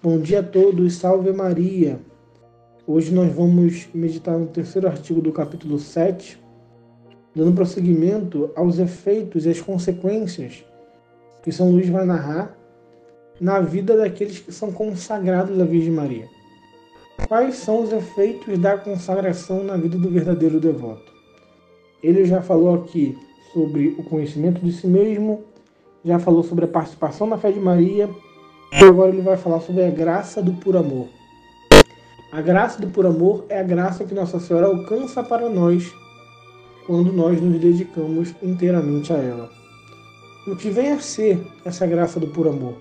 Bom dia a todos, salve Maria! Hoje nós vamos meditar no terceiro artigo do capítulo 7, dando prosseguimento aos efeitos e às consequências que São Luís vai narrar na vida daqueles que são consagrados à Virgem Maria. Quais são os efeitos da consagração na vida do verdadeiro devoto? Ele já falou aqui sobre o conhecimento de si mesmo, já falou sobre a participação na fé de Maria, e agora ele vai falar sobre a graça do puro amor. A graça do puro amor é a graça que Nossa Senhora alcança para nós quando nós nos dedicamos inteiramente a ela. O que vem a ser essa graça do puro amor?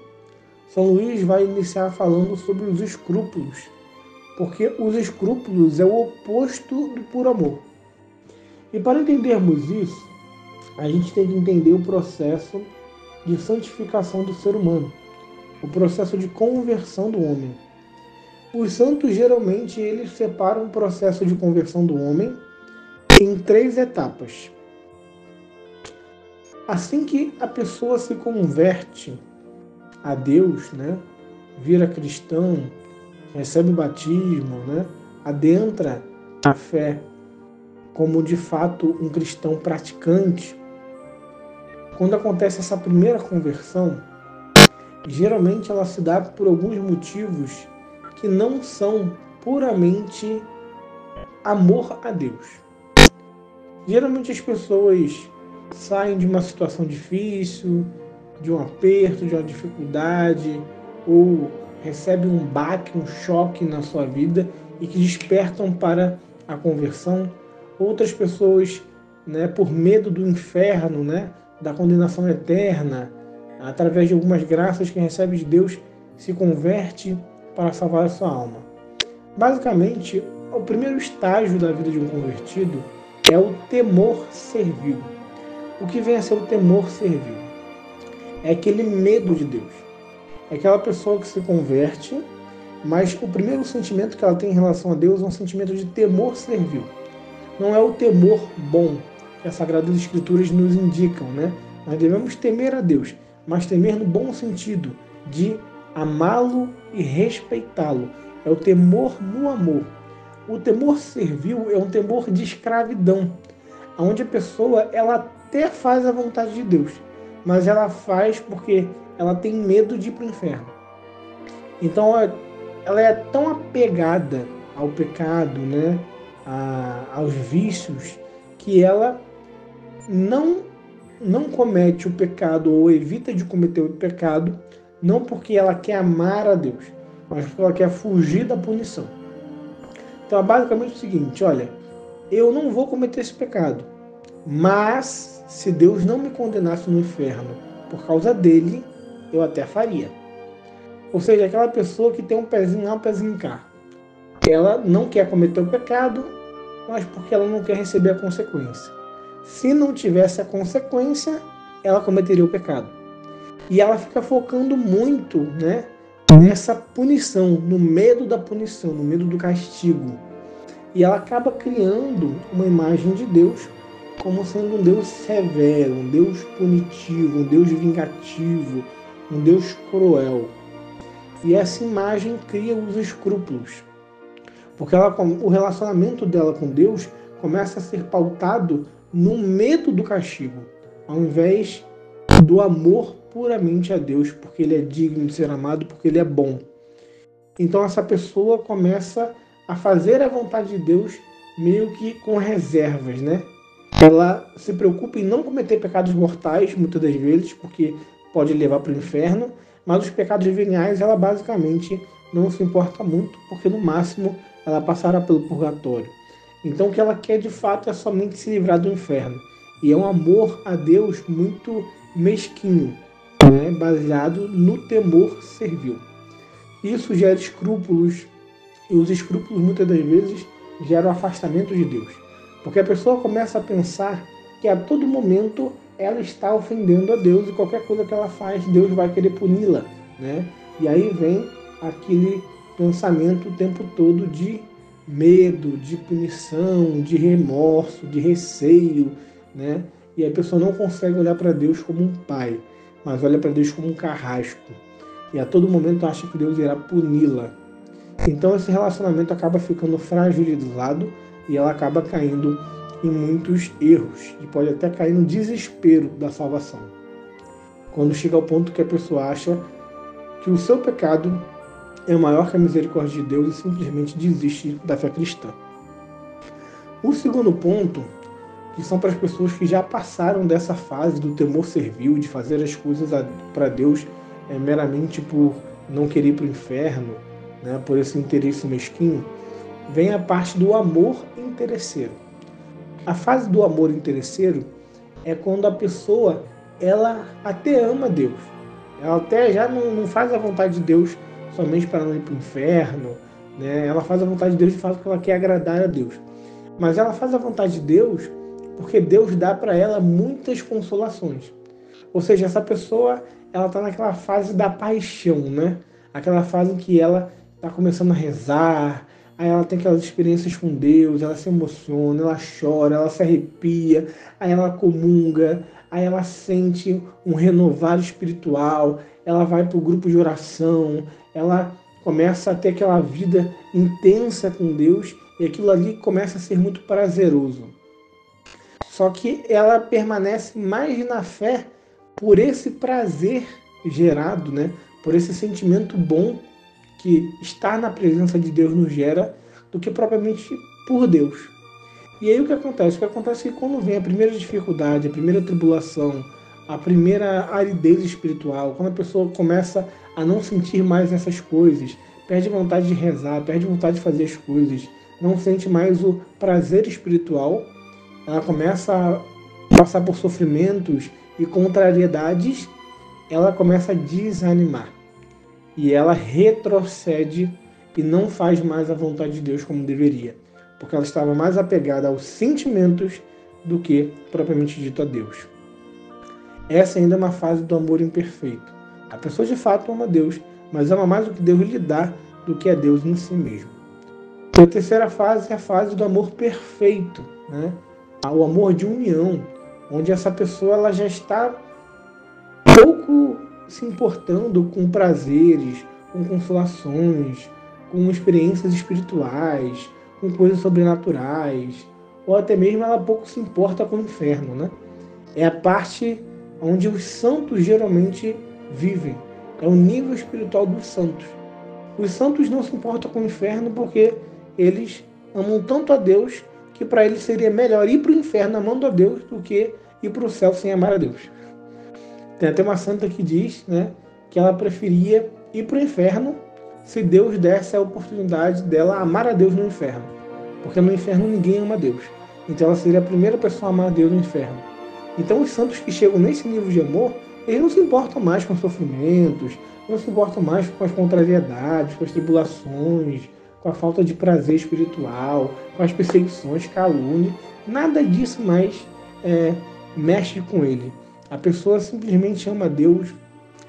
São Luís vai iniciar falando sobre os escrúpulos, porque os escrúpulos é o oposto do puro amor. E para entendermos isso, a gente tem que entender o processo de santificação do ser humano, o processo de conversão do homem. Os santos, geralmente, eles separam o processo de conversão do homem em 3 etapas. Assim que a pessoa se converte a Deus, vira cristão, recebe o batismo, adentra a fé como, de fato, um cristão praticante, quando acontece essa primeira conversão, geralmente ela se dá por alguns motivos que não são puramente amor a Deus. Geralmente as pessoas saem de uma situação difícil, de um aperto, de uma dificuldade, ou recebem um baque, um choque na sua vida e que despertam para a conversão. Outras pessoas, por medo do inferno, da condenação eterna, através de algumas graças que recebe de Deus, se converte para salvar a sua alma. Basicamente, o primeiro estágio da vida de um convertido é o temor servil. O que vem a ser o temor servil? É aquele medo de Deus. É aquela pessoa que se converte, mas o primeiro sentimento que ela tem em relação a Deus é um sentimento de temor servil. Não é o temor bom que as Sagradas Escrituras nos indicam, Nós devemos temer a Deus, mas temer no bom sentido, de amá-lo e respeitá-lo. É o temor no amor. O temor servil é um temor de escravidão, onde a pessoa ela até faz a vontade de Deus, mas ela faz porque ela tem medo de ir para o inferno. Então ela é tão apegada ao pecado, aos vícios, que ela não comete o pecado ou evita de cometer o pecado, não porque ela quer amar a Deus, mas porque ela quer fugir da punição. Então é basicamente o seguinte, olha, eu não vou cometer esse pecado, mas se Deus não me condenasse no inferno por causa dele, eu até faria. Ou seja, aquela pessoa que tem um pezinho lá, um pezinho cá. Ela não quer cometer o pecado, mas porque ela não quer receber a consequência. Se não tivesse a consequência, ela cometeria o pecado. E ela fica focando muito, nessa punição, no medo da punição, no medo do castigo. E ela acaba criando uma imagem de Deus como sendo um Deus severo, um Deus punitivo, um Deus vingativo, um Deus cruel. E essa imagem cria os escrúpulos. Porque o relacionamento dela com Deus começa a ser pautado no medo do castigo, ao invés do amor puramente a Deus, porque Ele é digno de ser amado, porque Ele é bom. Então essa pessoa começa a fazer a vontade de Deus meio que com reservas, Ela se preocupa em não cometer pecados mortais, muitas das vezes, porque pode levar para o inferno, mas os pecados veniais ela basicamente não se importa muito, porque no máximo ela passará pelo purgatório. Então o que ela quer de fato é somente se livrar do inferno. E é um amor a Deus muito mesquinho, baseado no temor servil. Isso gera escrúpulos, e os escrúpulos muitas das vezes geram afastamento de Deus. Porque a pessoa começa a pensar que a todo momento ela está ofendendo a Deus e qualquer coisa que ela faz, Deus vai querer puni-la. E aí vem aquele pensamento o tempo todo de medo, de punição, de remorso, de receio, E a pessoa não consegue olhar para Deus como um pai, mas olha para Deus como um carrasco. e a todo momento acha que Deus irá puni-la. Então esse relacionamento acaba ficando fragilizado e ela acaba caindo em muitos erros e pode até cair no desespero da salvação. Quando chega ao ponto que a pessoa acha que o seu pecado é maior que a misericórdia de Deus e simplesmente desiste da fé cristã. O segundo ponto, que são para as pessoas que já passaram dessa fase do temor servil, de fazer as coisas para Deus meramente por não querer ir para o inferno, né, por esse interesse mesquinho, vem a parte do amor interesseiro. A fase do amor interesseiro é quando a pessoa ela até ama Deus. Ela até já não faz a vontade de Deus somente para não ir para o inferno, né? Ela faz a vontade de Deus de fato porque ela quer agradar a Deus. Mas ela faz a vontade de Deus porque Deus dá para ela muitas consolações. Ou seja, essa pessoa ela está naquela fase da paixão, né? Aquela fase em que ela está começando a rezar, aí ela tem aquelas experiências com Deus, ela se emociona, ela chora, ela se arrepia, aí ela comunga, aí ela sente um renovar espiritual, ela vai para o grupo de oração, ela começa a ter aquela vida intensa com Deus e aquilo ali começa a ser muito prazeroso. Só que ela permanece mais na fé por esse prazer gerado, né? Por esse sentimento bom que estar na presença de Deus nos gera, do que propriamente por Deus. E aí o que acontece? O que acontece é que quando vem a primeira dificuldade, a primeira tribulação, a primeira aridez espiritual, quando a pessoa começa a não sentir mais essas coisas, perde vontade de rezar, perde vontade de fazer as coisas, não sente mais o prazer espiritual, ela começa a passar por sofrimentos e contrariedades, ela começa a desanimar. E ela retrocede e não faz mais a vontade de Deus como deveria, porque ela estava mais apegada aos sentimentos do que propriamente dito a Deus. Essa ainda é uma fase do amor imperfeito. A pessoa de fato ama Deus, mas ama mais o que Deus lhe dá do que a Deus em si mesmo. E a terceira fase é a fase do amor perfeito, né? O amor de união, onde essa pessoa ela já está pouco se importando com prazeres, com consolações, com experiências espirituais, com coisas sobrenaturais, ou até mesmo ela pouco se importa com o inferno, né? É a parte onde os santos geralmente vivem, é o nível espiritual dos santos. Os santos não se importam com o inferno porque eles amam tanto a Deus que para eles seria melhor ir para o inferno amando a Deus do que ir para o céu sem amar a Deus. Tem até uma santa que diz, né, que ela preferia ir para o inferno se Deus desse a oportunidade dela amar a Deus no inferno. Porque no inferno ninguém ama a Deus. Então ela seria a primeira pessoa a amar a Deus no inferno. Então os santos que chegam nesse nível de amor, eles não se importam mais com os sofrimentos, não se importam mais com as contrariedades, com as tribulações, com a falta de prazer espiritual, com as perseguições, calúnia. Nada disso mais mexe com ele. A pessoa simplesmente ama a Deus,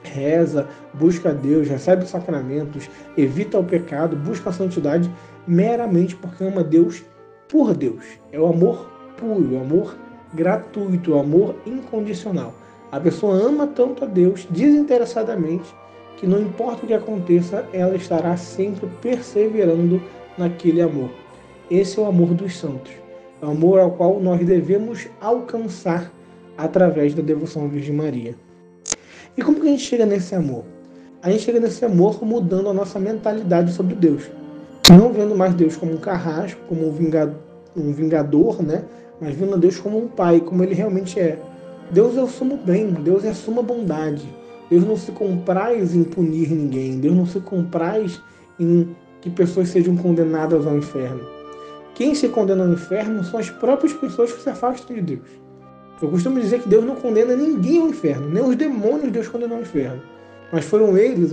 reza, busca a Deus, recebe os sacramentos, evita o pecado, busca a santidade, meramente porque ama a Deus por Deus. É o amor puro, o amor gratuito, o amor incondicional. A pessoa ama tanto a Deus, desinteressadamente, que não importa o que aconteça, ela estará sempre perseverando naquele amor. Esse é o amor dos santos. É o amor ao qual nós devemos alcançar através da devoção à Virgem Maria. E como que a gente chega nesse amor? A gente chega nesse amor mudando a nossa mentalidade sobre Deus. Não vendo mais Deus como um carrasco, como um vingador, né? Mas vendo Deus como um pai, como ele realmente é. Deus é o sumo bem, Deus é a suma bondade. Deus não se compraz em punir ninguém. Deus não se compraz em que pessoas sejam condenadas ao inferno. Quem se condena ao inferno são as próprias pessoas que se afastam de Deus. Eu costumo dizer que Deus não condena ninguém ao inferno, nem os demônios Deus condenou ao inferno. Mas foram eles,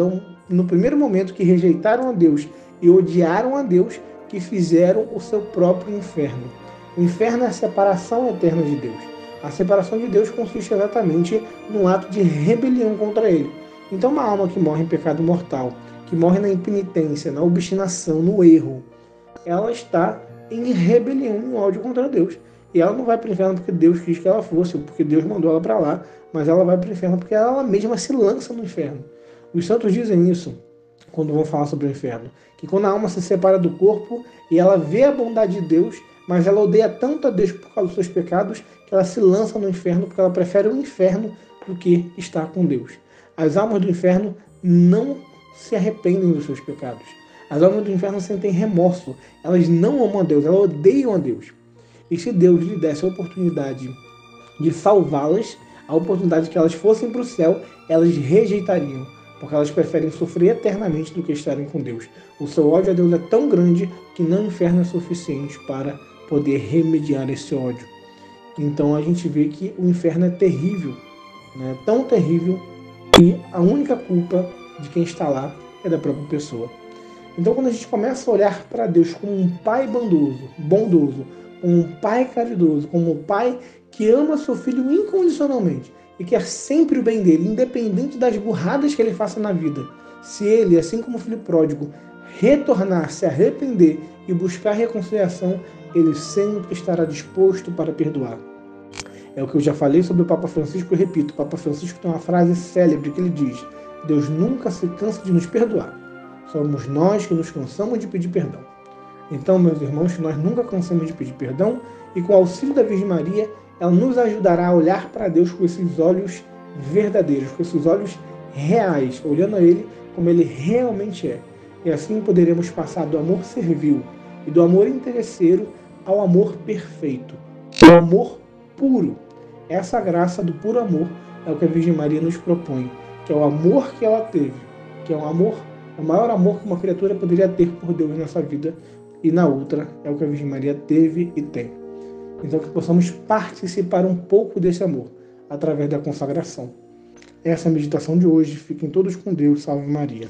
no primeiro momento que rejeitaram a Deus e odiaram a Deus, que fizeram o seu próprio inferno. O inferno é a separação eterna de Deus. A separação de Deus consiste exatamente no ato de rebelião contra Ele. Então uma alma que morre em pecado mortal, que morre na impenitência, na obstinação, no erro, ela está em rebelião, em ódio contra Deus. E ela não vai para o inferno porque Deus quis que ela fosse, ou porque Deus mandou ela para lá, mas ela vai para o inferno porque ela mesma se lança no inferno. Os santos dizem isso quando vão falar sobre o inferno, que quando a alma se separa do corpo e ela vê a bondade de Deus, mas ela odeia tanto a Deus por causa dos seus pecados, que ela se lança no inferno porque ela prefere o inferno do que estar com Deus. As almas do inferno não se arrependem dos seus pecados. As almas do inferno sentem remorso. Elas não amam a Deus, elas odeiam a Deus. E se Deus lhe desse a oportunidade de salvá-las, a oportunidade de que elas fossem para o céu, elas rejeitariam, porque elas preferem sofrer eternamente do que estarem com Deus. O seu ódio a Deus é tão grande que nem o inferno é suficiente para poder remediar esse ódio. Então a gente vê que o inferno é terrível, né? Tão terrível que a única culpa de quem está lá é da própria pessoa. Então quando a gente começa a olhar para Deus como um pai bondoso, como um pai caridoso, como um pai que ama seu filho incondicionalmente e quer sempre o bem dele, independente das burradas que ele faça na vida, se ele, assim como o filho pródigo, retornar, se arrepender e buscar reconciliação, ele sempre estará disposto para perdoar. É o que eu já falei sobre o Papa Francisco, eu repito, o Papa Francisco tem uma frase célebre que ele diz: Deus nunca se cansa de nos perdoar. Somos nós que nos cansamos de pedir perdão. Então, meus irmãos, que nós nunca cansamos de pedir perdão e com o auxílio da Virgem Maria, ela nos ajudará a olhar para Deus com esses olhos verdadeiros, com esses olhos reais, olhando a Ele como Ele realmente é. E assim poderemos passar do amor servil e do amor interesseiro ao amor perfeito, ao amor puro. Essa graça do puro amor é o que a Virgem Maria nos propõe, que é o amor que ela teve, que é um amor, o maior amor que uma criatura poderia ter por Deus nessa vida, e na outra é o que a Virgem Maria teve e tem. Então que possamos participar um pouco desse amor, através da consagração. Essa é a meditação de hoje. Fiquem todos com Deus. Salve Maria.